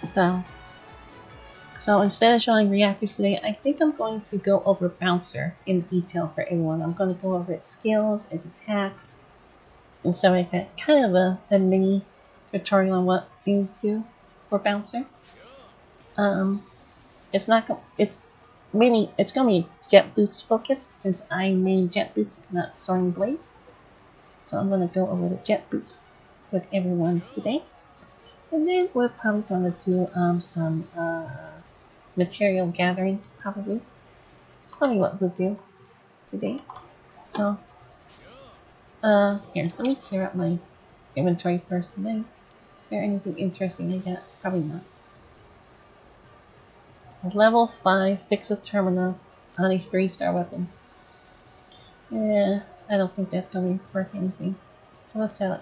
So instead of showing reactors today, I think I'm going to go over Bouncer in detail for everyone. I'm going to go over its skills, its attacks, and stuff like that. Kind of a mini tutorial on what things do for Bouncer. It's gonna be jet boots focused since I made jet boots, not soaring blades. So I'm gonna go over the jet boots with everyone today, and then we're probably gonna do some material gathering. Probably it's probably what we'll do today. So here, let me clear up my inventory first. Today, is there anything interesting I got? Probably not. Level 5 fix a terminal on a 3-star weapon. Yeah, I don't think that's gonna be worth anything. So let's sell it.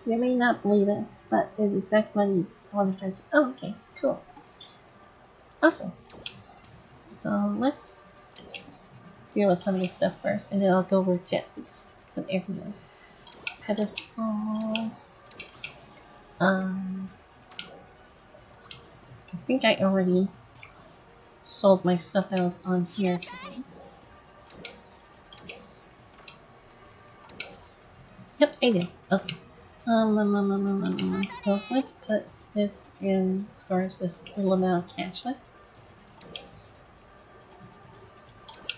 You may not believe it, but it's exactly what you want to try to. Oh, okay, cool. Awesome. So let's deal with some of this stuff first, and then I'll go over jet boots with everyone. Pedestal. I think I already sold my stuff that was on here today. Yep, I did. Okay. So let's put this in storage, this little amount of cash left.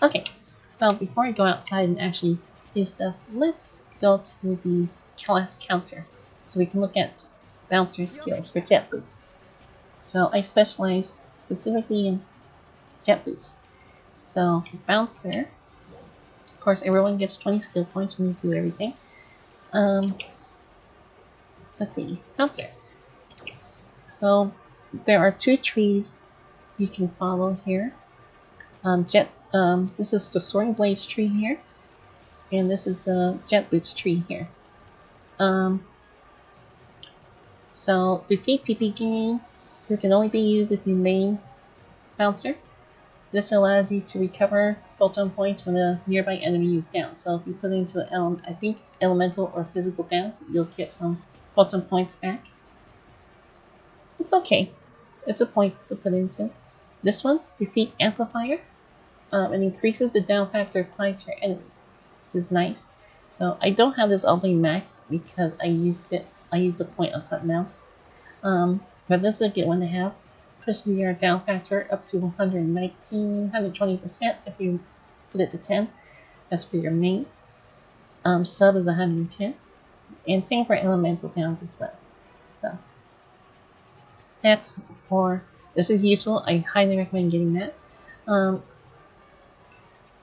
Okay, so before I go outside and actually do stuff, let's go to the class counter so we can look at Bouncer skills for jet boots. So I specialize specifically in jet boots. So Bouncer, of course, everyone gets 20 skill points when you do everything. So let's see, Bouncer. So there are 2 trees you can follow here. This is the Soaring Blades tree here, and this is the Jet Boots tree here. So defeat PP game. This can only be used if you main Bouncer. This allows you to recover Photon points when a nearby enemy is down. So if you put it into an I think elemental or physical downs, you'll get some Photon points back. It's okay. It's a point to put into. This one, defeat Amplifier. It increases the down factor applied to your enemies, which is nice. So I don't have this all the way maxed because I used the point on something else. But this is a good one to have. Pushes your down factor up to 119, 120% if you put it to 10. That's for your main. Sub is 110. And same for elemental downs as well. So that's for, this is useful. I highly recommend getting that.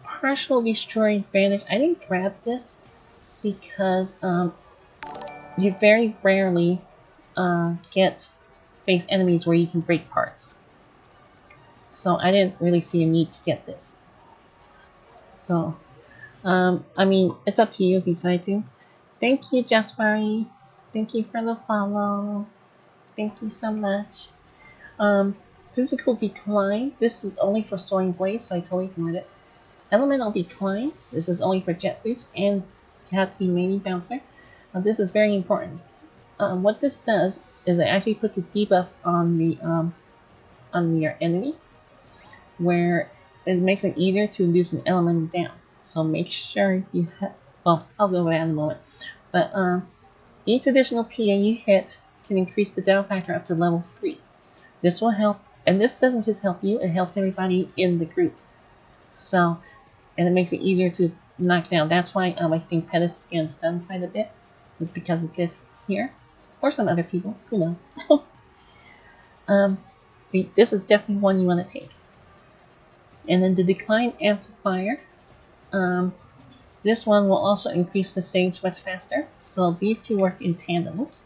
Partial destroy advantage. I didn't grab this because you very rarely face enemies where you can break parts. So I didn't really see a need to get this. So I mean, it's up to you if you decide to. Thank you, Jaspari. Thank you for the follow. Thank you so much. Physical decline. This is only for Soaring Blades, so I totally ignored it. Elemental decline. This is only for jet boots, and you have to be mainly Bouncer. This is very important. What this does is it actually puts a debuff on your enemy, where it makes it easier to induce an elemental down. So make sure you have. Well, I'll go over that in a moment. But each additional PA you hit can increase the down factor up to level 3. This will help, and this doesn't just help you; it helps everybody in the group. So, and it makes it easier to knock down. That's why I think Phantasy is getting stunned quite a bit. It's because of this here, or some other people. Who knows? This is definitely one you want to take. And then the decline amplifier. This one will also increase the stage much faster. So these two work in tandem. Oops.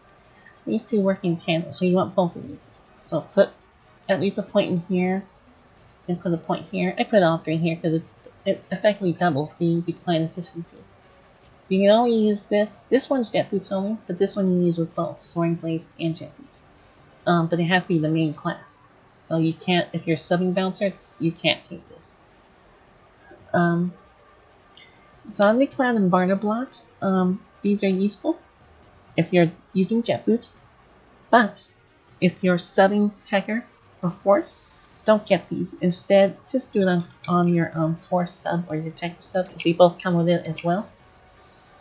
These two work in tandem. So you want both of these. So put at least a point in here and put a point here. I put all 3 here because it effectively doubles the decline efficiency. You can only use this. This one's jet boots only, but this one you use with both Soaring Blades and jet boots. But it has to be the main class. So you can't, if you're subbing Bouncer, you can't take this. Zombie Cloud and Barter Blocks. These are useful if you're using jet boots, but if you're subbing Techer or Force, don't get these. Instead, just do them on your Force sub or your Techer sub, because they both come with it as well.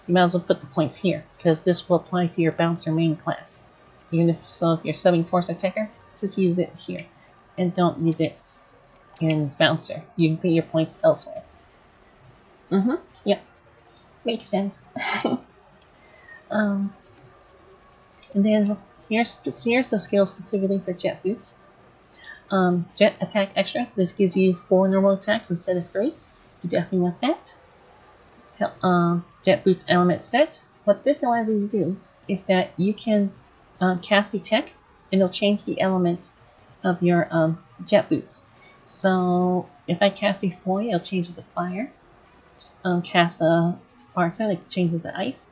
You might as well put the points here, because this will apply to your Bouncer main class. Even if you're subbing Force or Techer, just use it here, and don't use it in Bouncer. You can put your points elsewhere. Yep, makes sense. And then here's the skill specifically for Jet Boots. Jet Attack Extra. This gives you 4 normal attacks instead of 3. You definitely want that. Jet Boots Element Set. What this allows you to do is that you can cast a tech, and it'll change the element of your Jet Boots. So if I cast a Foy, it'll change it to fire. Cast a Spartan, it changes to ice.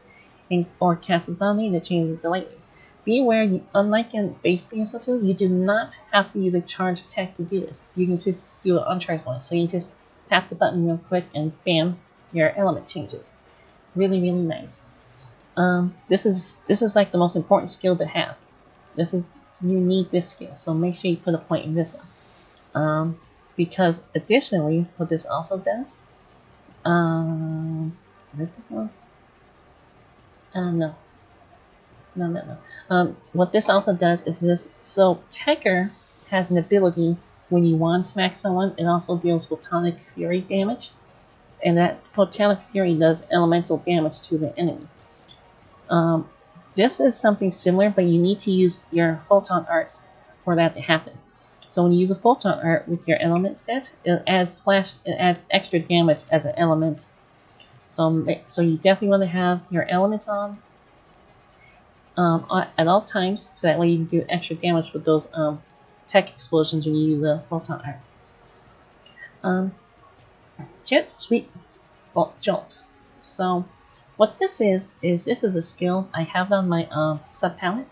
Or cast a Zombie, and it changes it to lightning. Be aware, unlike in base PSO2, you do not have to use a charged tech to do this. You can just do an uncharged one. So you just tap the button real quick, and bam, your element changes. Really, really nice. This is like the most important skill to have. You need this skill, so make sure you put a point in this one. Because additionally, what this also does, is it this one? No. What this also does is this. So Techer has an ability when you wand smack someone, it also deals Photonic Fury damage, and that Photonic Fury does elemental damage to the enemy. This is something similar, but you need to use your Photon arts for that to happen. So when you use a Photon art with your element set, it adds extra damage as an element. So you definitely want to have your elements on at all times, so that way you can do extra damage with those tech explosions when you use a Photon art. Jet Sweep Jolt. So what this is this is a skill I have on my sub palette.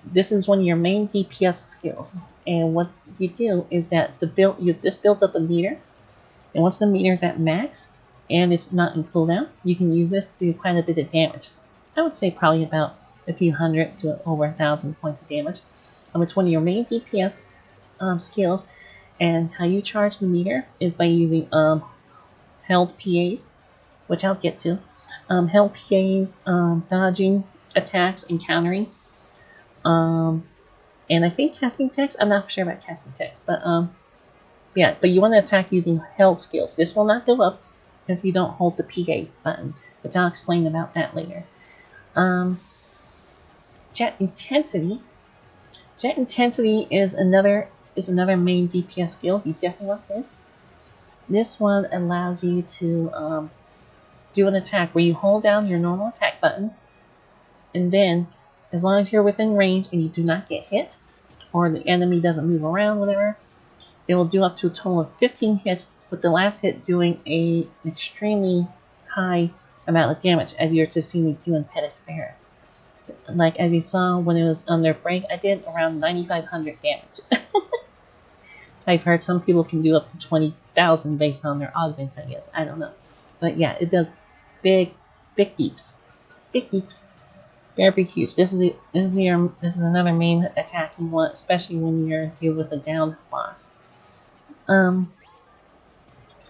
This is one of your main DPS skills, and what you do is that this builds up a meter, and once the meter is at max and it's not in cooldown, you can use this to do quite a bit of damage. I would say probably about a few hundred to over 1,000 points of damage. It's one of your main DPS skills, and how you charge the meter is by using held PAs, which I'll get to. Held PAs, dodging attacks and countering, and I think casting text. I'm not sure about casting text, but yeah. But you want to attack using held skills. This will not go up if you don't hold the PA button, but I'll explain about that later. Jet Intensity. Jet Intensity is another main DPS skill. You definitely want this. This one allows you to do an attack where you hold down your normal attack button, and then as long as you're within range and you do not get hit, or the enemy doesn't move around, whatever, it will do up to a total of 15 hits, with the last hit doing an extremely high amount of damage, as you're to see me do in Phantasy. Like as you saw when it was under break, I did around 9,500 damage. I've heard some people can do up to 20,000 based on their augments, I guess. I don't know. But yeah, it does big deeps. Big deeps. Very big huge. This is another main attack you want, especially when you're dealing with a downed boss.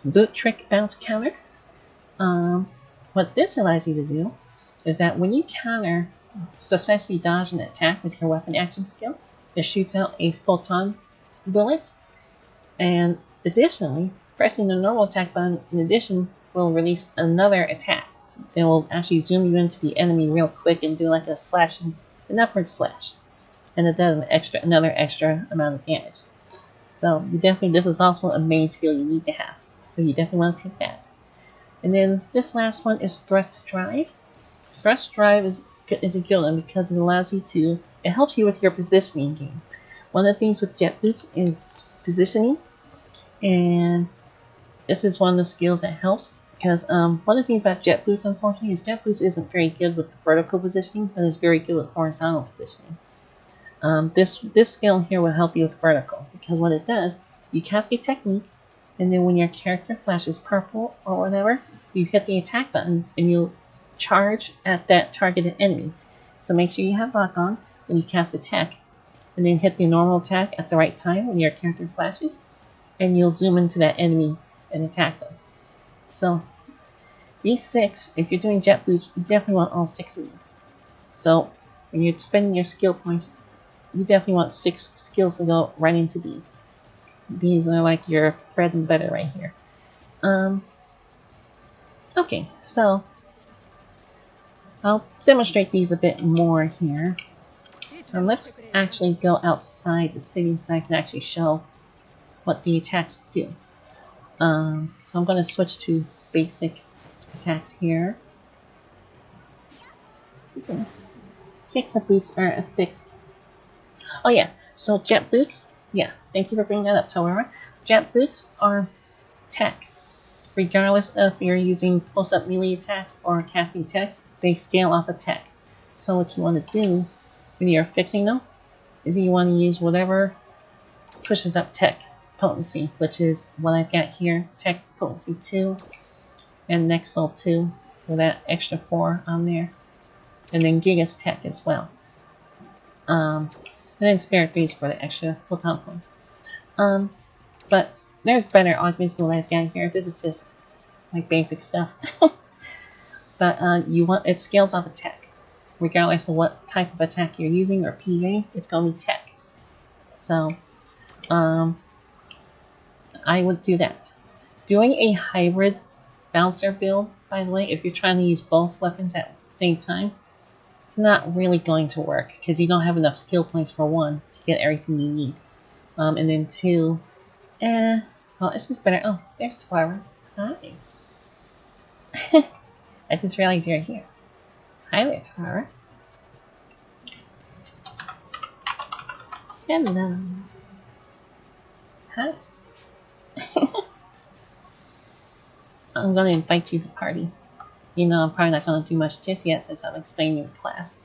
Boot Trick Bounce Counter. What this allows you to do is that when you counter successfully dodge an attack with your weapon action skill, it shoots out a photon bullet, and additionally, pressing the normal attack button in addition will release another attack. It will actually zoom you into the enemy real quick and do like an upward slash, and it does another extra amount of damage. So this is also a main skill you need to have. So you definitely want to take that. And then this last one is Thrust Drive. Thrust Drive is a good one because it helps you with your positioning game. One of the things with Jet Boots is positioning, and this is one of the skills that helps, because one of the things about Jet Boots, unfortunately, is Jet Boots isn't very good with vertical positioning, but it's very good with horizontal positioning. This skill here will help you with vertical, because what it does, you cast a technique, and then when your character flashes purple or whatever, you hit the attack button and you'll charge at that targeted enemy. So make sure you have lock on when you cast attack. and then hit the normal attack at the right time when your character flashes, and you'll zoom into that enemy and attack them. So these 6, if you're doing jet boots, you definitely want all 6 of these. So when you're spending your skill points, you definitely want 6 skills to go right into these. These are like your bread and butter right here. Okay, so I'll demonstrate these a bit more here. Let's actually go outside the city so I can actually show what the attacks do. So I'm going to switch to basic attacks here. Okay. Kicks and boots are affixed. Oh yeah, so jet boots, yeah, thank you for bringing that up, Tawara. Jet boots are tech. Regardless if you're using close-up melee attacks or casting attacks, they scale off a tech. So what you want to do when you're fixing them is you want to use whatever pushes up tech potency, which is what I've got here, tech potency 2 and next soul 2 with that extra 4 on there, and then Giga's tech as well. And then spare 3s for the extra Photon points. But there's better augments than what I've got here. This is just like basic stuff. But you want it scales off attack. Regardless of what type of attack you're using or PA, it's gonna be tech. So I would do that. Doing a hybrid bouncer build, by the way, if you're trying to use both weapons at the same time, it's not really going to work because you don't have enough skill points for 1 to get everything you need. And then 2, well, it's just better. Oh, there's Twara. Hi. I just realized you're here. Hi there, Twara. Hello. Hi. I'm gonna invite you to the party. You know, I'm probably not gonna do much just yet since I'm explaining the class.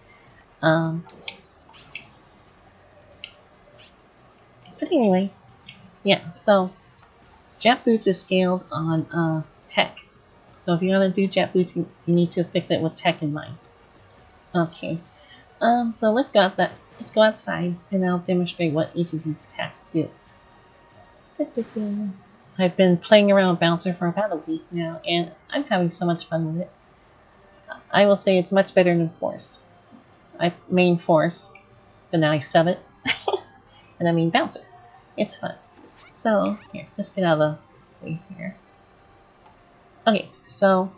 But anyway, yeah, so jet boots is scaled on tech. So if you're gonna do jet boots, you need to fix it with tech in mind. Okay. So let's go outside and I'll demonstrate what each of these attacks do. I've been playing around with Bouncer for about a week now, and I'm having so much fun with it. I will say it's much better than Force. I main Force, but now I sub it, and I mean Bouncer. It's fun. So, here, just get out of the way here. Okay, so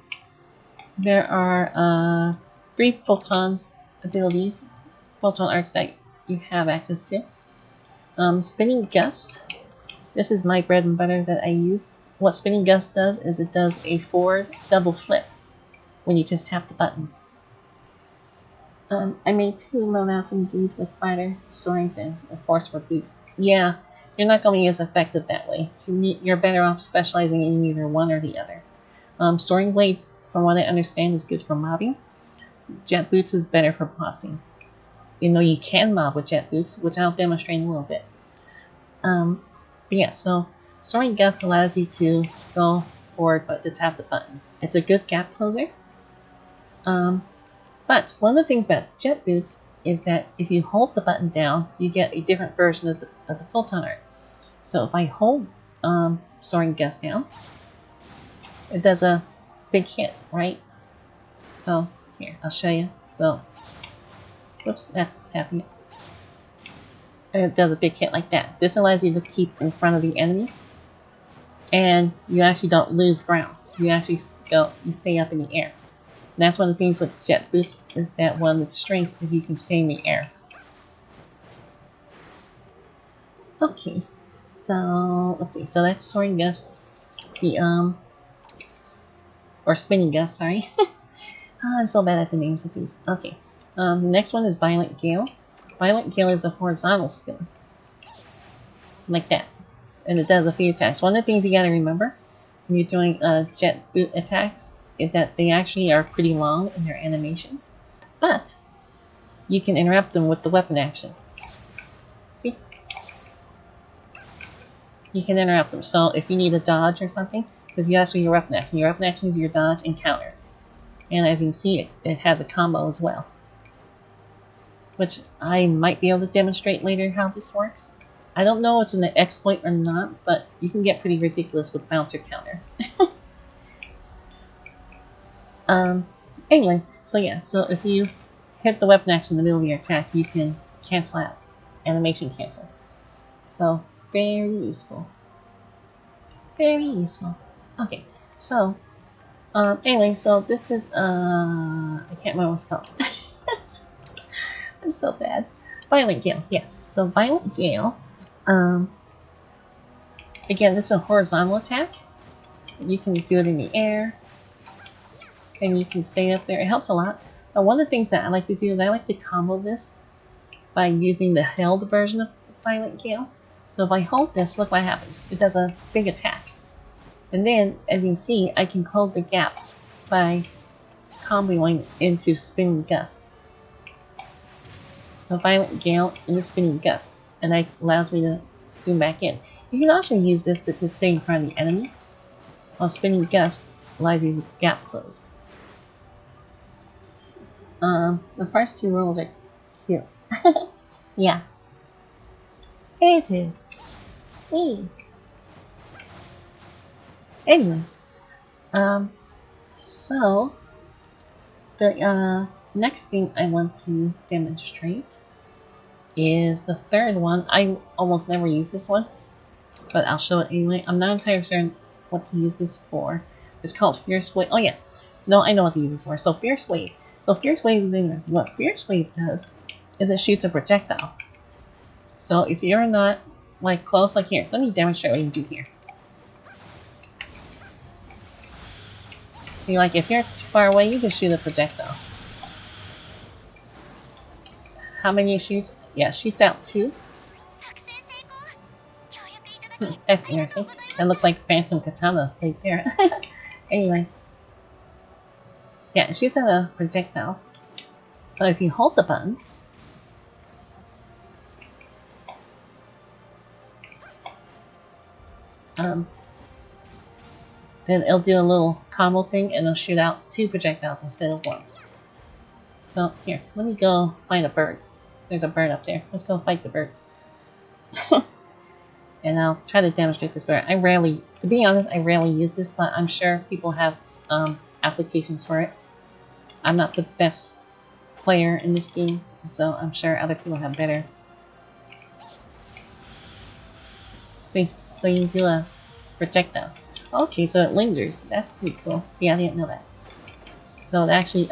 there are 3 Photon abilities, Photon arts that you have access to. Spinning Gust. This is my bread and butter that I use. What Spinning Gust does is it does a forward double flip when you just tap the button. I made 2 loadouts indeed with fighter, stories, and of course for boots. Yeah, you're not going to be as effective that way. You're better off specializing in either one or the other. Storing Blades, from what I understand, is good for mobbing. Jet Boots is better for bossing. You know, you can mob with Jet Boots, which I'll demonstrate in a little bit. But yeah, so Storing Gust allows you to go forward but to tap the button. It's a good gap closer. But one of the things about Jet Boots is that if you hold the button down, you get a different version of the Photon art. So if I hold Soaring Gust down, it does a big hit, right? So here, I'll show you. So, whoops, that's tapping it. And it does a big hit like that. This allows you to keep in front of the enemy, and you actually don't lose ground. You actually you stay up in the air. And that's one of the things with Jet Boots is that one of the strengths is you can stay in the air. Okay, so let's see. So that's Soaring Gust. The or Spinning Gust, sorry. Oh, I'm so bad at the names of these. Okay. The next one is Violent Gale. Violent Gale is a horizontal spin. Like that. And it does a few attacks. One of the things you gotta remember when you're doing jet boot attacks is that they actually are pretty long in their animations. But you can interrupt them with the weapon action. See? You can interrupt them. So if you need a dodge or something, because you actually your weapon action. Your weapon action is your dodge and counter. And as you can see, it has a combo as well. which I might be able to demonstrate later how this works. I don't know if it's an exploit or not, but you can get pretty ridiculous with bouncer counter. Anyway, so yeah, so if you hit the weapon action in the middle of your attack, you can cancel out. Animation cancel. So, very useful. Very useful. Okay, so, anyway, so this is, I can't remember what it's called. I'm so bad. Violent Gale, yeah. So, Violent Gale, again, it's a horizontal attack. You can do it in the air, and you can stay up there. It helps a lot. But one of the things that I like to do is I like to combo this by using the held version of Violent Gale. So if I hold this, look what happens. It does a big attack. And then, as you can see, I can close the gap by comboing into Spinning Gust. So Violent Gale into Spinning Gust. And that allows me to zoom back in. You can also use this to stay in front of the enemy, while Spinning Gust allows you to gap close. The first two rolls are cute. Yeah. There it is. Hey. Anyway, so the next thing I want to demonstrate is the third one. I almost never use this one, but I'll show it anyway. I'm not entirely certain what to use this for. It's called Fierce Wave. Oh yeah, no, I know what to use this for. So Fierce Wave. So Fierce Wave is interesting. What Fierce Wave does is it shoots a projectile. So if you're not like close, like here, let me demonstrate what you do here. See, like if you're too far away, you just shoot a projectile. How many it shoots? Yeah, it shoots out 2. That's interesting. That looked like Phantom Katana right there. Anyway. Yeah, it shoots out a projectile. But if you hold the button, then it'll do a little combo thing and it'll shoot out 2 projectiles instead of 1. So here, let me go find a bird. There's a bird up there. Let's go fight the bird. And I'll try to demonstrate this bird. To be honest, I rarely use this, but I'm sure people have applications for it. I'm not the best player in this game, so I'm sure other people have better. See, so you do a projectile. Okay, so it lingers. That's pretty cool. See, I didn't know that. So it actually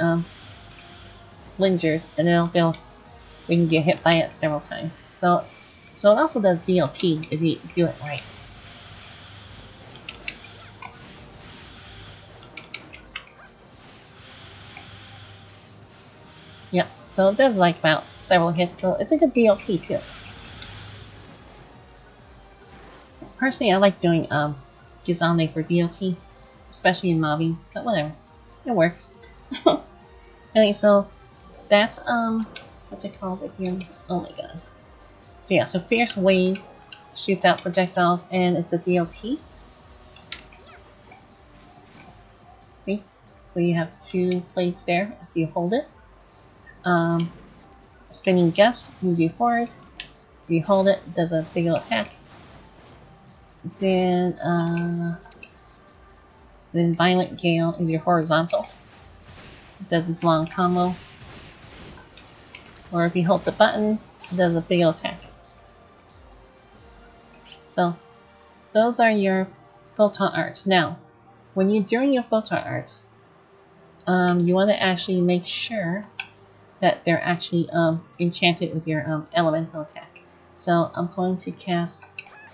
lingers, and then we can get hit by it several times. So it also does DLT if you do it right. Yep, so it does like about several hits, so it's a good DLT too. Personally, I like doing Gizane for DLT, especially in mobbing, but whatever, it works. Anyway, so that's what's it called again? Oh my god. So yeah, so Fierce Wave shoots out projectiles and it's a DLT. See? So you have 2 plates there if you hold it. Spinning Gust moves you forward. If you hold it, it does a big old attack. Then Violent Gale is your horizontal. It does this long combo. Or if you hold the button, it does a big old attack. So those are your Photon arts. Now, when you're doing your Photon arts, you want to actually make sure that they're actually enchanted with your elemental attack. So I'm going to cast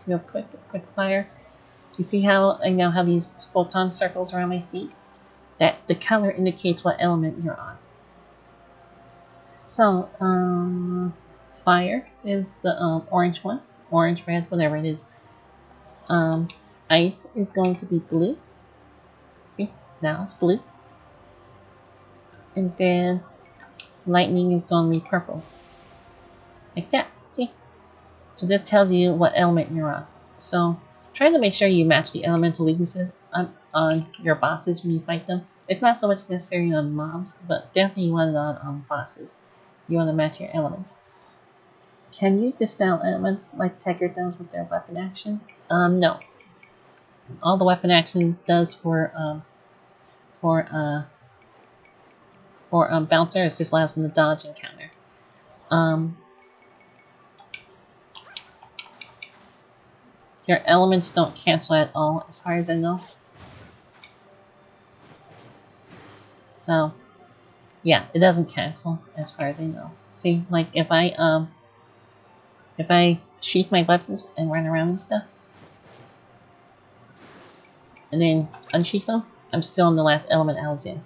real quick fire. You see how I now have these photon circles around my feet? That the color indicates what element you're on. So fire is the orange one, orange, red, whatever it is. Ice is going to be blue. See, now it's blue. And then lightning is going to be purple. Like that, see? So this tells you what element you're on. So try to make sure you match the elemental weaknesses on your bosses when you fight them. It's not so much necessary on mobs, but definitely you want it on bosses. You want to match your element. Can you dispel elements like Tekker does with their weapon action? No. All the weapon action does for bouncer is just allows them to dodge and counter. Your elements don't cancel at all, as far as I know. So, yeah, it doesn't cancel, as far as I know. See, like if I sheath my weapons and run around and stuff, and then unsheath them, I'm still in the last element I was in.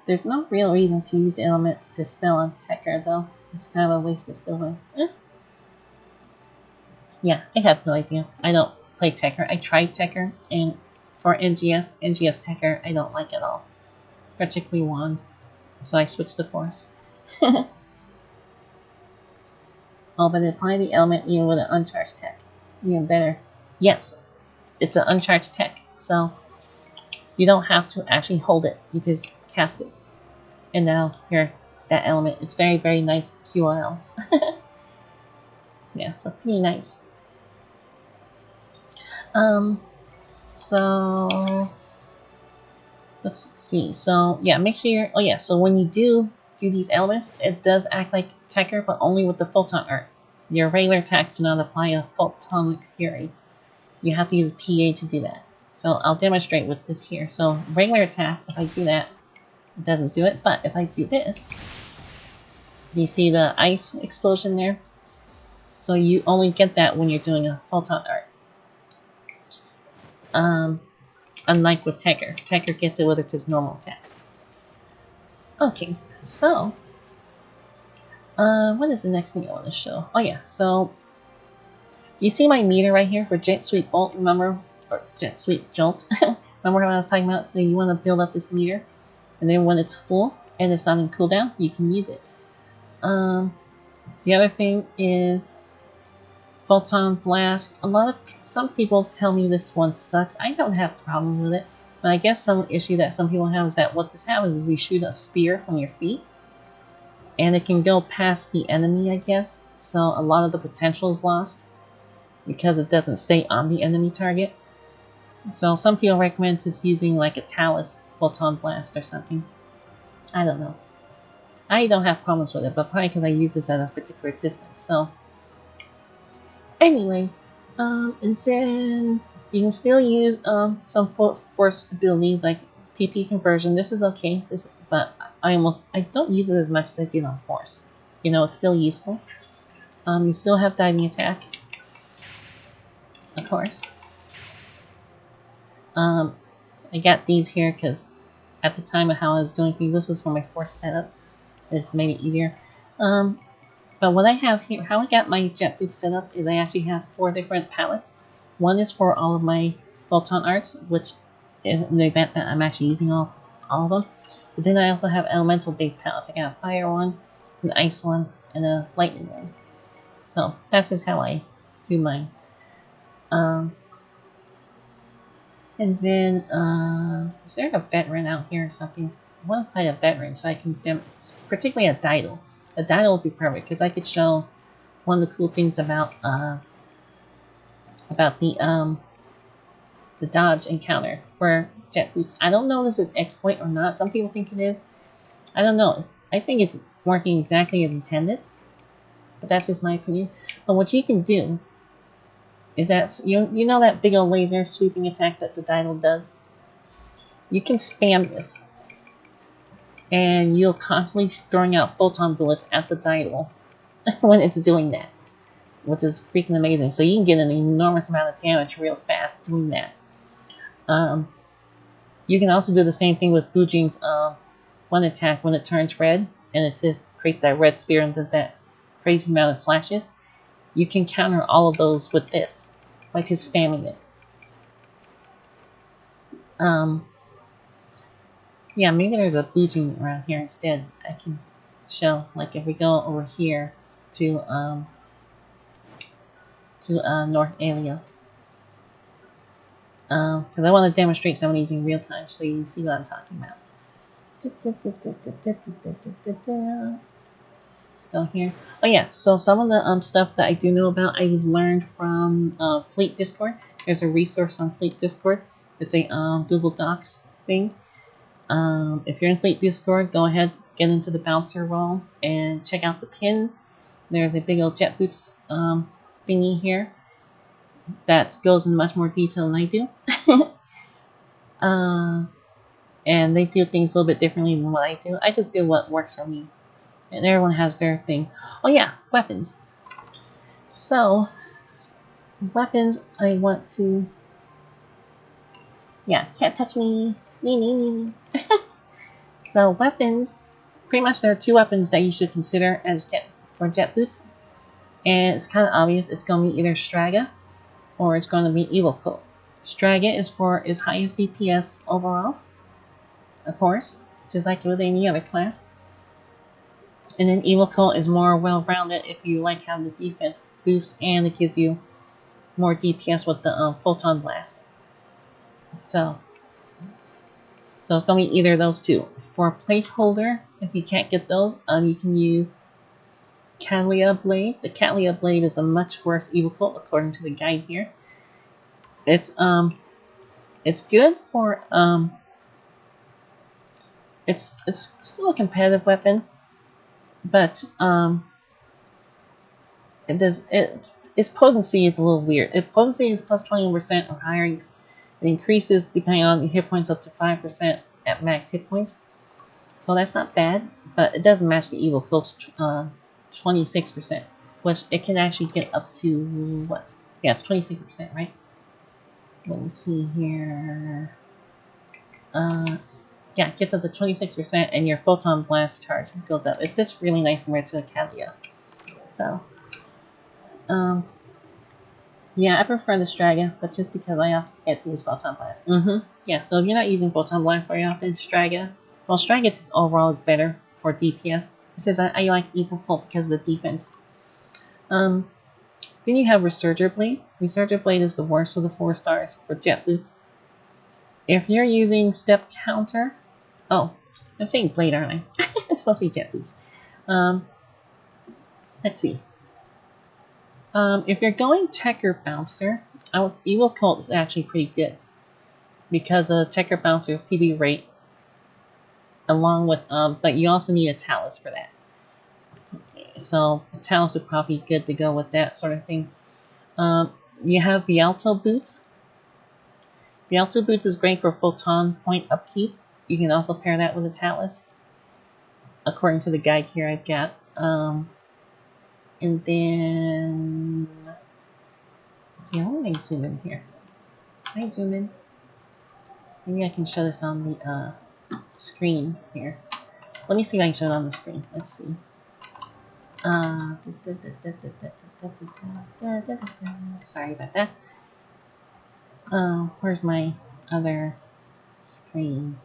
There's no real reason to use the element dispel on Tekker though. It's kind of a waste of skill. Yeah, I have no idea. I don't play Tekker. I tried Tekker, and for NGS Tekker, I don't like at all. Particularly Wand. So I switched to Force. Oh, but apply the element even with an uncharged tech. Even better. Yes, it's an uncharged tech, so you don't have to actually hold it. You just cast it. And now, here, that element. It's very, very nice QOL. Yeah, so pretty nice. So let's see. So yeah, make sure you're, oh yeah, so when you do these elements, it does act like Tekker, but only with the Photon art. Your regular attacks do not apply a Photonic Fury. You have to use PA to do that. So I'll demonstrate with this here. So regular attack, if I do that, it doesn't do it, but if I do this, do you see the ice explosion there? So you only get that when you're doing a Photon art. Unlike with Tekker. Tekker gets it with its normal attacks. Okay, so what is the next thing I want to show? Oh yeah, so you see my meter right here for Jet Sweep Bolt, remember? Or Jet Sweep Jolt. Remember what I was talking about? So you want to build up this meter, and then when it's full and it's not in cooldown, you can use it. The other thing is Photon Blast. Some people tell me this one sucks. I don't have a problem with it, but I guess some issue that some people have is that what this happens is you shoot a spear from your feet, and it can go past the enemy, I guess. So a lot of the potential is lost because it doesn't stay on the enemy target. So some people recommend just using like a Talus Photon Blast or something. I don't know. I don't have problems with it, but probably because I use this at a particular distance. So anyway, and then you can still use some force abilities like PP conversion. This is okay. But I don't use it as much as I did on force. You know, it's still useful. You still have diving attack, of course. I got these here because at the time of how I was doing things, this was for my force setup. It's made it easier. But what I have here, how I got my jet boot set up is I actually have 4 different palettes. One is for all of my Photon arts, which in the event that I'm actually using all of them. But then I also have elemental based palettes. I got a fire one, an ice one, and a lightning one. So that's just how I do mine. And then, is there a veteran out here or something? I want to find a veteran so I can, particularly a Didal. A Didal would be perfect because I could show one of the cool things about the dodge encounter for jet boots. I don't know if it's an exploit or not. Some people think it is. I don't know. I think it's working exactly as intended, but that's just my opinion. But what you can do is that you know that big old laser sweeping attack that the Didal does? You can spam this, and you'll constantly throwing out photon bullets at the Didal when it's doing that, which is freaking amazing. So you can get an enormous amount of damage real fast doing that. You can also do the same thing with Bujing's one attack when it turns red, and it just creates that red spear and does that crazy amount of slashes. You can counter all of those with this by just spamming it. Yeah, maybe there's a Bujing around here instead. I can show, like if we go over here to North Alia. Because I want to demonstrate some of these in real time so you see what I'm talking about. Let's go here. Oh yeah, so some of the stuff that I do know about I learned from Fleet Discord. There's a resource on Fleet Discord. It's a Google Docs thing. If you're in Fleet Discord, go ahead, get into the bouncer role and check out the pins. There's a big old jet boots thingy here that goes in much more detail than I do. And they do things a little bit differently than what I do. I just do what works for me. And everyone has their thing. Oh yeah, weapons. So, weapons, I want to... Yeah, can't touch me. So, weapons, pretty much there are two weapons that you should consider as for jet boots. And it's kind of obvious. It's going to be either Straga or it's going to be Evil Coat. Straga is for its highest DPS overall, of course, just like with any other class. And then Evil Coat is more well-rounded if you like having the defense boost, and it gives you more DPS with the Photon Blast. So it's going to be either of those two. For placeholder, if you can't get those, you can use Catalia Blade. The Catalia Blade is a much worse Evil Coat according to the guide here. It's good for it's still a competitive weapon, but its potency is a little weird. Its potency is plus 20% or higher. It increases depending on your hit points up to 5% at max hit points. So that's not bad, but it doesn't match the Evil Coat's 26%, which it can actually get up to what? Yeah, it's 26%, right? Let me see here. Yeah, it gets up to 26%, and your Photon Blast charge goes up. It's just really nice compared to a Catalia. So, yeah, I prefer the Straga, but just because I often get to use Photon Blast. Yeah, so if you're not using Photon Blast very often, Straga, well, Straga just overall is better for DPS. It says I like Evil Coat because of the defense. Then you have Resurger Blade. Resurger Blade is the worst of the 4 stars for jet boots. If you're using Step Counter, oh, I'm saying Blade, aren't I? It's supposed to be jet boots. Let's see. If you're going Techer Bouncer, Evil Coat is actually pretty good because Techer Bouncer's PB rate, along with but you also need a Talus for that. So a Talus would probably be good to go with that sort of thing. You have Vialto Boots. Vialto Boots is great for Photon point upkeep. You can also pair that with a Talus, according to the guide here I've got. And then, let's see, I want to zoom in here. Can I zoom in? Maybe I can show this on the screen here. Let me see if I can show it on the screen. Let's see. Sorry about that. Where's my other screen?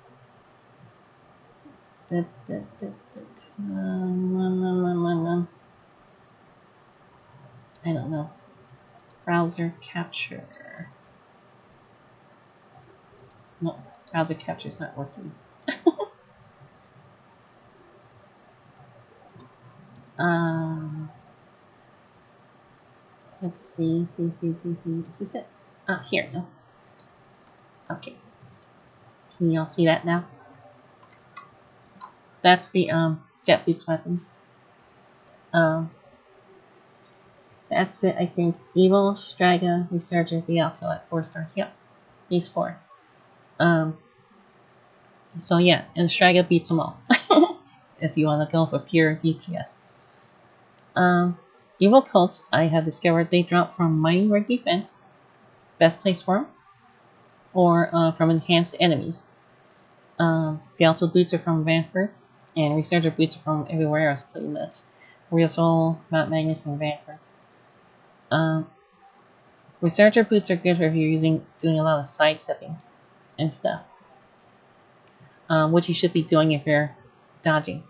I don't know. Browser capture. No, browser capture is not working. Let's see. Is this it? Here. No. Okay. Can you all see that now? That's the jet boots weapons. That's it, I think. Evil, Straga, Resurger, Vialto at 4-star. Yep, these 4. So yeah, and Straga beats them all. If you want to go for pure DPS. Evil Coats, I have discovered they drop from Mighty Red Defense, best place for them, or from Enhanced Enemies. Vialto Boots are from Vanford, and Resurger Boots are from everywhere else pretty much. Real Soul, Mount Magnus, and Vanford. Resurger Boots are good if you're doing a lot of sidestepping and stuff, which you should be doing if you're dodging.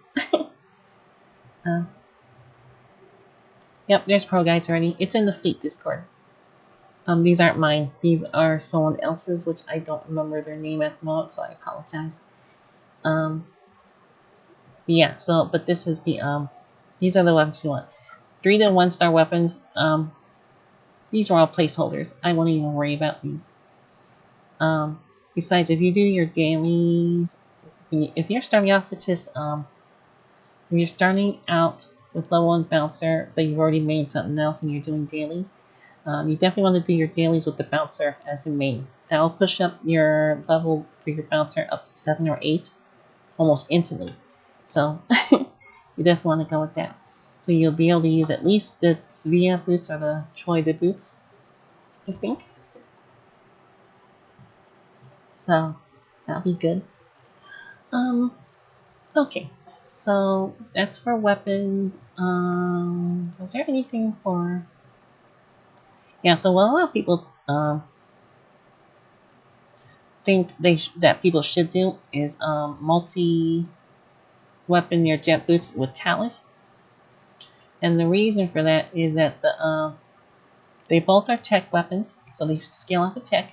Yep, there's pro guides already. It's in the Fleet Discord. These aren't mine. These are someone else's, which I don't remember their name at the moment, so I apologize. Yeah, so but this is the these are the weapons you want. 3 to 1-star weapons. These are all placeholders. I won't even worry about these. Besides, if you do your dailies, if you're starting off with just if you're starting out with level 1 bouncer, but you've already made something else and you're doing dailies, you definitely want to do your dailies with the bouncer as the main. That will push up your level for your bouncer up to 7 or 8 almost instantly. So you definitely want to go with that. So you'll be able to use at least the SEGA boots or the Troy de boots, I think. So that'll be good. Okay. So that's for weapons. Was there anything for? Yeah. So what a lot of people think that people should do is multi weapon your jet boots with Talus, and the reason for that is that they both are tech weapons, so they scale off the tech.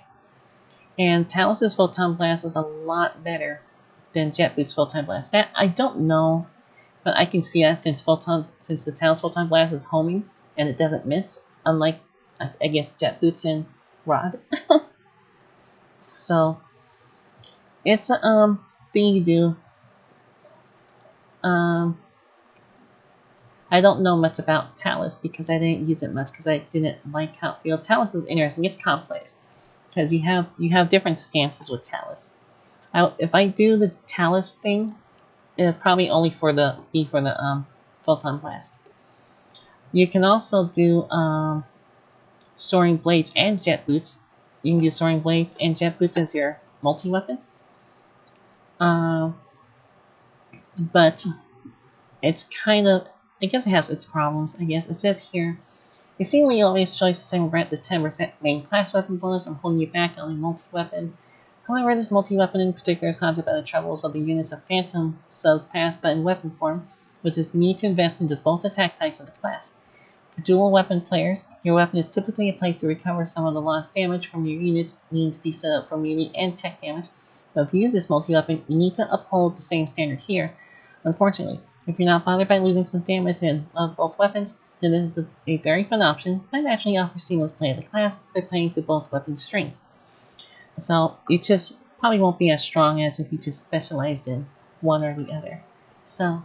And Talus's Photon Blast is a lot better than Jet Boot's Photon Blast. That I don't know, but I can see that since the Talus Photon Blast is homing and it doesn't miss, unlike I guess Jet Boots and Rod. So it's a thing you do. I don't know much about Talus because I didn't use it much because I didn't like how it feels. Talus is interesting. It's complex because you have different stances with Talus. If I do the Talus thing, it'll probably only be for the Photon Blast. You can also do Soaring Blades and Jet Boots. You can do Soaring Blades and Jet Boots as your multi-weapon. But it's kind of, I guess it has its problems, I guess. It says here, you see when you always choose the same grant the 10% main class weapon bonus from holding you back on a multi-weapon. However, this multi-weapon in particular is haunted by the troubles of the units of Phantom subs past but in weapon form, which is the need to invest into both attack types of the class. For dual weapon players, your weapon is typically a place to recover some of the lost damage from your units needing to be set up for melee and tech damage. But if you use this multi-weapon, you need to uphold the same standard here. Unfortunately, if you're not bothered by losing some damage in both weapons, then this is a very fun option that actually offers seamless play of the class by playing to both weapon strengths. So you just probably won't be as strong as if you just specialized in one or the other. So,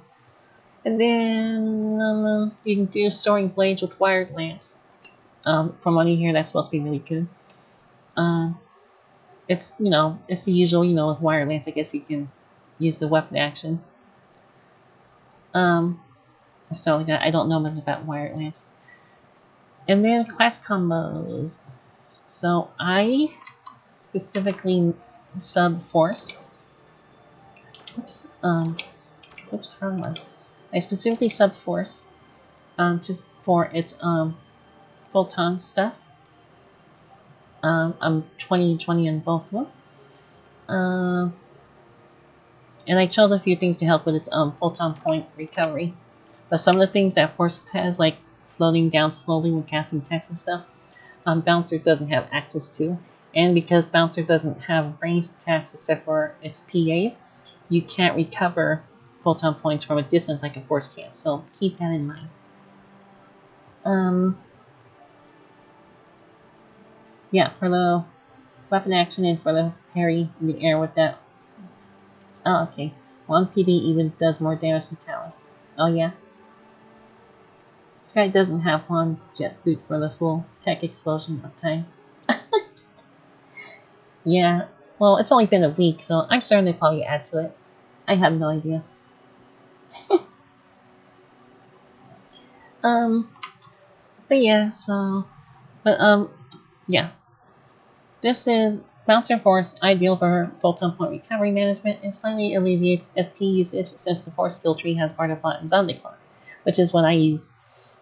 and then you can do Soaring Blades with Wired Lance. From what you hear, that's supposed to be really good. It's it's the usual, with Wired Lance. I guess you can use the weapon action. So like that. I don't know much about Wired Lance. And then class combos. So I specifically sub Force. Oops. Wrong one. I specifically subbed Force, just for its Photon stuff. I'm 20/20 on both of them. And I chose a few things to help with its Photon point recovery. But some of the things that Force has, like floating down slowly when casting text and stuff, Bouncer doesn't have access to. And because Bouncer doesn't have ranged attacks except for its PAs, you can't recover Photon points from a distance like a Force can. So keep that in mind. Yeah, for the weapon action and for the parry in the air with that. Oh, okay. 1 PB even does more damage than Talus. Oh, yeah. This guy doesn't have one jet boot for the full tech explosion uptime. Yeah, well, it's only been a week, so I'm certain they probably add to it. I have no idea. But yeah, yeah. This is Bouncer Force, ideal for Photon point recovery management, and slightly alleviates SP usage since the Force skill tree has Barter buttons on the clock, which is what I use.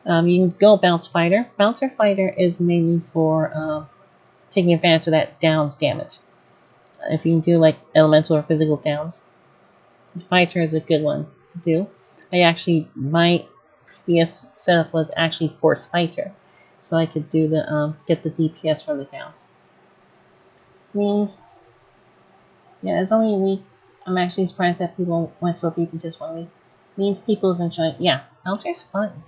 You can go Bounce Fighter. Bouncer Fighter is mainly for taking advantage of that downs damage. If you can do like elemental or physical downs, Fighter is a good one to do. My previous setup was actually Force Fighter, so I could do the get the DPS from the downs. Means, yeah, it's only a week. I'm actually surprised that people went so deep in just 1 week. Means people's enjoy. Yeah, Bouncer's fun.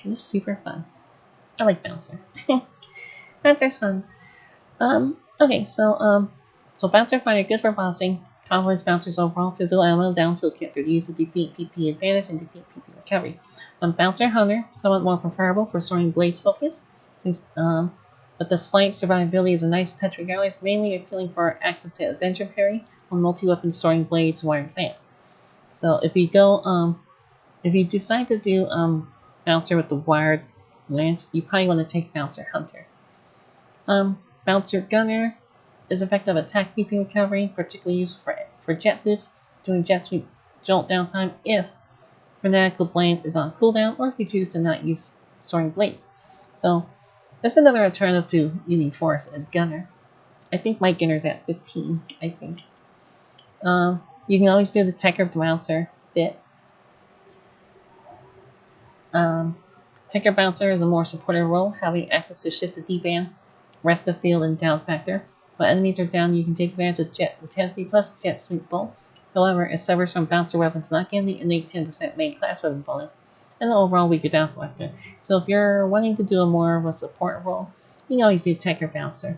It's super fun. I like Bouncer. Bouncer's fun. Okay, so Bouncer Fighter, good for bossing. Confidence Bouncers overall, physical ammo down toolkit. They're used to defeat PP advantage and defeat PP recovery. Bouncer Hunter, somewhat more preferable for storing blades focus, since but the slight survivability is a nice touch regardless, mainly appealing for access to adventure parry on multi-weapon storing blades wire advance. So if you decide to do Bouncer with the wired lance, you probably want to take Bouncer Hunter. Bouncer Gunner is effective attack PP recovery, particularly useful for jet boots, doing jet sweep jolt downtime if Fanatical Blade is on cooldown, or if you choose to not use storing blades. So that's another alternative to using force as Gunner. I think my Gunner's at 15, I think. You can always do the Tecker Bouncer bit. Tecker Bouncer is a more supportive role, having access to shift the D-band, rest of field, and down factor. When enemies are down, you can take advantage of jet intensity plus jet sweep bolt. However, it suffers from bouncer weapons not getting the innate 10% main class weapon bonus and the overall weaker down factor. So if you're wanting to do a more of a support role, you can always do Tecker Bouncer.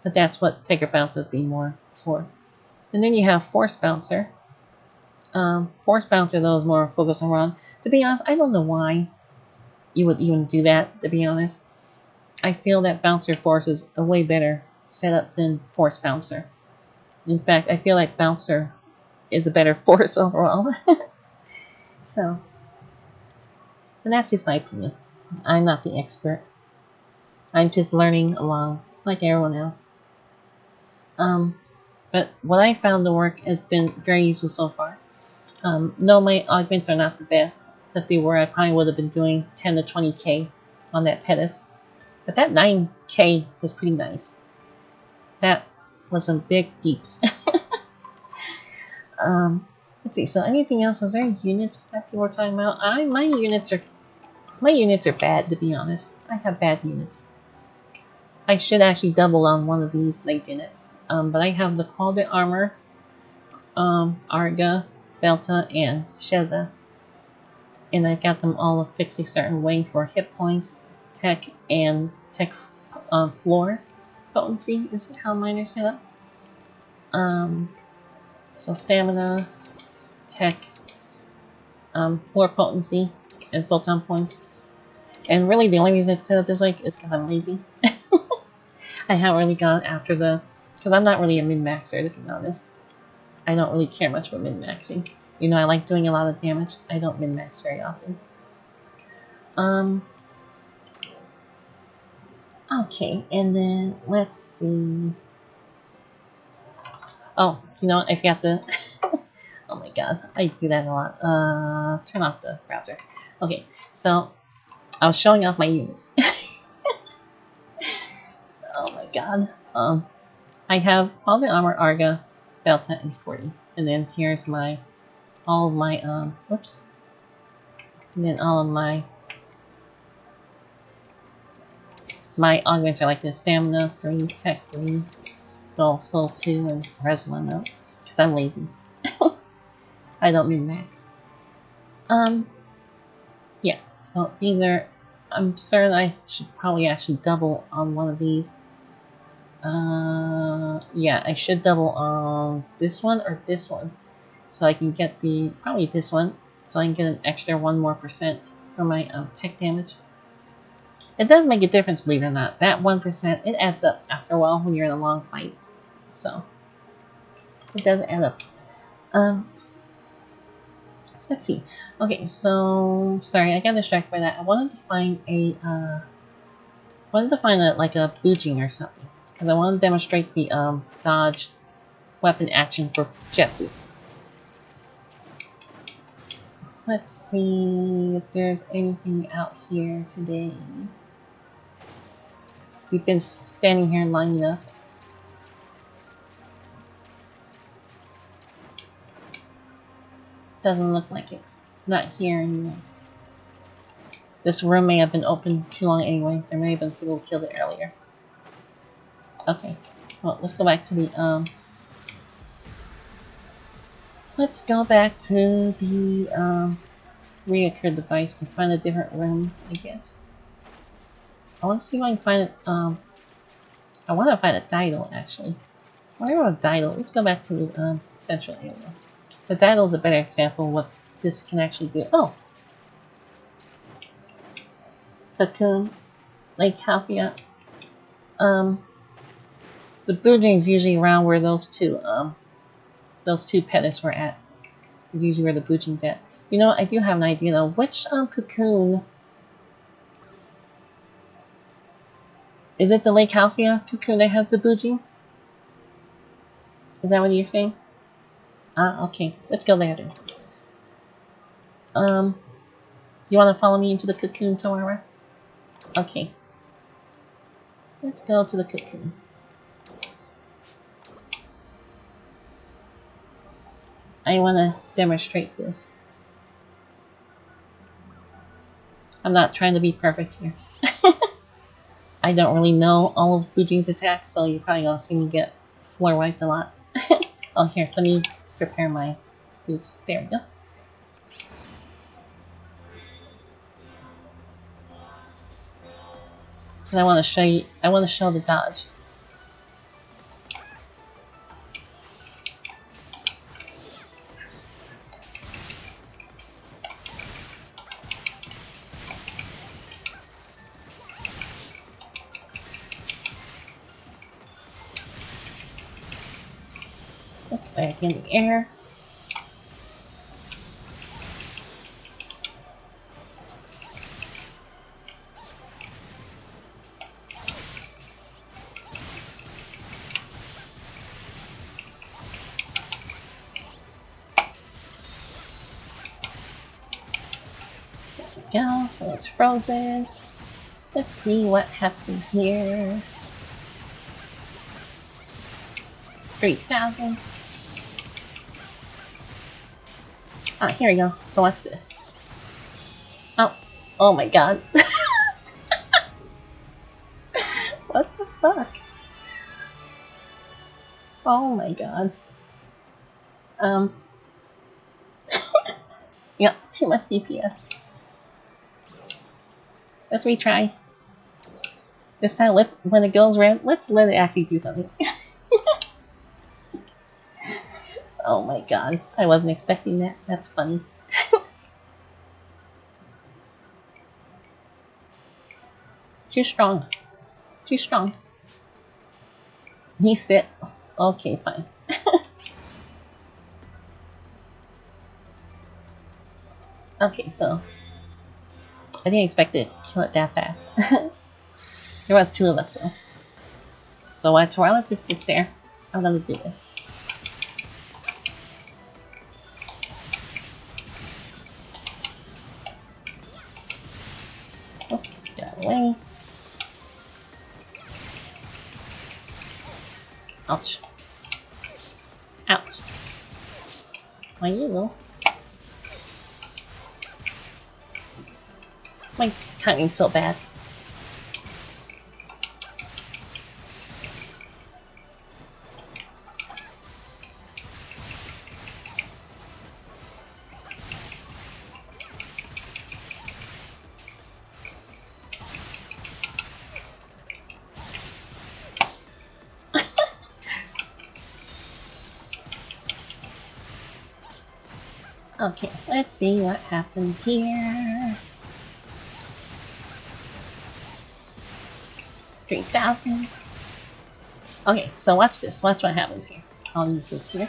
But that's what Tecker Bouncer would be more for. And then you have Force Bouncer. Force Bouncer, though, is more focused on run. To be honest, I don't know why you would even do that, to be honest. I feel that Bouncer Force is a way better setup than Force Bouncer. In fact, I feel like Bouncer is a better force overall. So, and that's just my opinion. I'm not the expert. I'm just learning along like everyone else. But what I found to work has been very useful so far. No, my augments are not the best. If they were, I probably would have been doing 10 to 20k on that Phantasy. But that 9k was pretty nice. That was some big deeps. Let's see. So anything else? Was there units that people were talking about? My units are bad, to be honest. I have bad units. I should actually double on one of these, but I didn't. But I have the Quality Armor, Arga, Belta, and Sheza. And I got them all fixed a certain way for hit points, tech, and tech floor potency is how mine are set up. So stamina, tech, floor potency, and photon points. And really the only reason it's set up this way is because I'm lazy. I haven't really gone after because I'm not really a min-maxer, to be honest. I don't really care much about min-maxing. You know, I like doing a lot of damage. I don't min-max very often. Okay, and then let's see. Oh, you know what? I forgot to. Oh my god, I do that a lot. Turn off the browser. Okay, so I was showing off my units. Oh my god. I have all the armor, Arga, Belta, and 40, and then here's all of my whoops, and then all of my augments are like this: stamina 3, tech 3, dull soul 2, and resonant note. Because I'm lazy. I don't min-max. Yeah. So these are. I'm certain I should probably actually double on one of these. Yeah, I should double on this one or this one, so I can get probably this one, so I can get an extra 1% for my tech damage. It does make a difference, believe it or not. That 1%, it adds up after a while when you're in a long fight. So it does add up. Let's see. Okay, so sorry, I got distracted by that. I wanted to find a like a boojing or something, because I want to demonstrate the dodge weapon action for jet boots. Let's see if there's anything out here today. We've been standing here long enough. Doesn't look like it. Not here anyway. This room may have been open too long anyway. There may have been people who killed it earlier. Okay. Well, let's go back to the let's go back to the reoccur device and find a different room, I guess. I want to see if I can find it. I want to find a Dido actually. Why about Dido? Let's go back to the central area. The Dido is a better example of what this can actually do. Oh! Cocoon, Lake Halcyon. The Boojing is usually around where those two Pettis were at. Is usually where the Boojing's at. You know, I do have an idea though. Which cocoon? Is it the Lake Halcyon cocoon that has the Boojing? Is that what you're saying? Okay. Let's go there then. You want to follow me into the cocoon, Tamara? Okay. Let's go to the cocoon. I want to demonstrate this. I'm not trying to be perfect here. I don't really know all of Boojing's attacks, so you're probably going to see me get floor wiped a lot. Oh, here, let me prepare my boots. There we go. And I want to show you, I want to show the dodge. Let's back in the air. Go, so it's frozen. Let's see what happens here. 3,000. Ah, here we go. So watch this. Oh, oh my god. What the fuck? Oh my god. Yeah, too much DPS. Let's retry. This time, when it goes red, let's let it actually do something. Oh my god, I wasn't expecting that. That's funny. Too strong. Too strong. He's sit. Okay, fine. Okay, so I didn't expect to kill it that fast. There was two of us though. So while it just sits there, I'm gonna do this. Oops, get out of the way. Ouch. Ouch. Why you will? My timing's so bad. Okay, let's see what happens here. 3,000. Okay, so watch this. Watch what happens here. I'll use this here.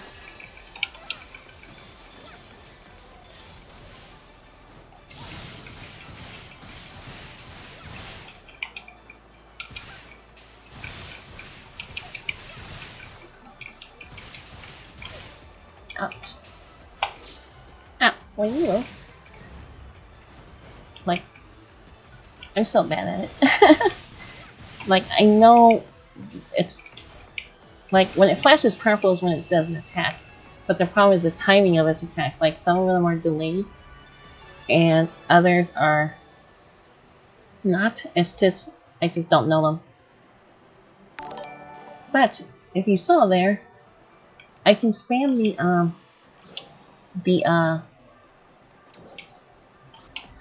Ouch. Ow, well you will. Like, I'm so bad at it. Like, I know it's like when it flashes purple is when it does an attack, but the problem is the timing of its attacks. Like, some of them are delayed and others are not. It's just, I just don't know them. But if you saw there, I can spam the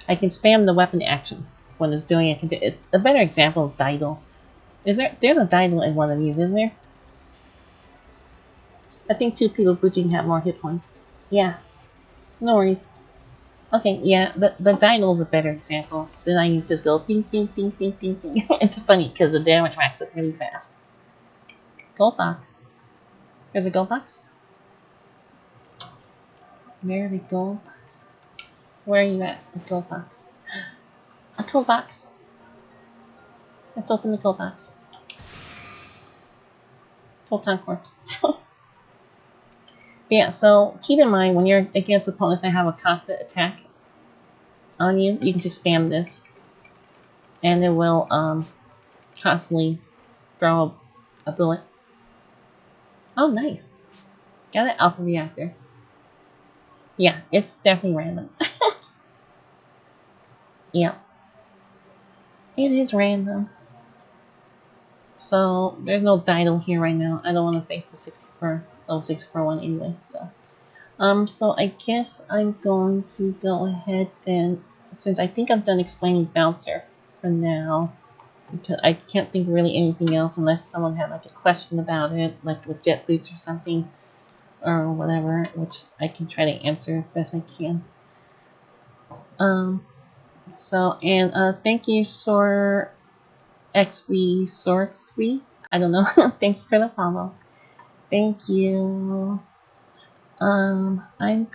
I can spam the weapon action when it's doing it. A better example is Didal. There's a Didal in one of these, isn't there? I think 2 people booting have more hit points. Yeah, no worries. Okay, yeah, the Didal is a better example. So then I just go ding ding ding ding ding ding. It's funny because the damage racks up really fast. Gold box. There's a gold box. There's a gold box. Where are you at? The gold box. A toolbox. Let's open the toolbox. Photon quartz. Yeah, so keep in mind when you're against opponents that have a constant attack on you, you can just spam this, and it will constantly throw a bullet. Oh, nice. Got an alpha reactor. Yeah, it's definitely random. Yeah, it is random. So there's no Didal here right now. I don't want to face the 64 level 64 one anyway. So I guess I'm going to go ahead and, since I think I'm done explaining Bouncer for now, because I can't think of really anything else unless someone had like a question about it, like with jet boots or something, or whatever, which I can try to answer as best I can. Thank you, Sor XV Sorxv. I don't know. Thank you for the follow. Thank you. I'm going